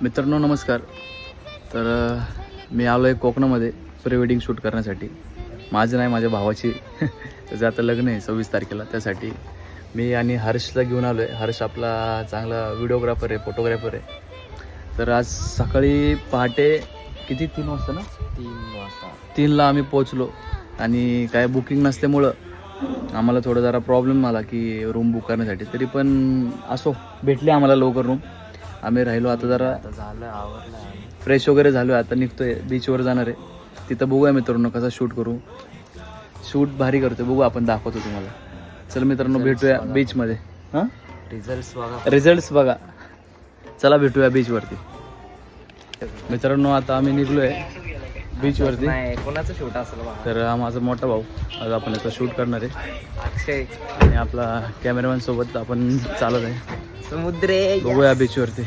मित्रांनो नमस्कार. तर मी आलो आहे कोकणामध्ये प्री वेडिंग शूट करण्यासाठी. माझं नाही, माझ्या भावाची त्याचं आता लग्न आहे 26 तारखेला. त्यासाठी मी आणि हर्षला घेऊन आलो आहे. हर्ष आपला चांगला व्हिडिओग्राफर आहे, फोटोग्राफर आहे. तर आज सकाळी पहाटे किती 3 वाजता ना 3ला आम्ही पोचलो. आणि काय बुकिंग नसल्यामुळं आम्हाला थोडं जरा प्रॉब्लेम आला की रूम बुक करण्यासाठी. तरी पण असो, भेटली आम्हाला लवकर रूम. आम्ही राहिलो. आता जरा झालं, आवडलं. फ्रेश वगैरे झालो. आता निघतोय, बीचवर जाणार आहे. तिथं बघूया मित्रांनो कसा शूट करू. शूट भारी करतोय, बघू आपण, दाखवतो तुम्हाला. चल मित्रांनो, भेटूया बीचमध्ये. हां, रिझल्ट्स बघा. चला भेटूया बीचवरती. मित्रांनो आता आम्ही निघलो आहे बीचवरती. कोणाचं शूट असेल तर हा माझा मोठा भाऊ. आज आपण याचा शूट करणार आहे. अक्षय आणि आपला कॅमेरामॅन सोबत आपण चालत आहे. समुद्रे बघूया बीचवरती.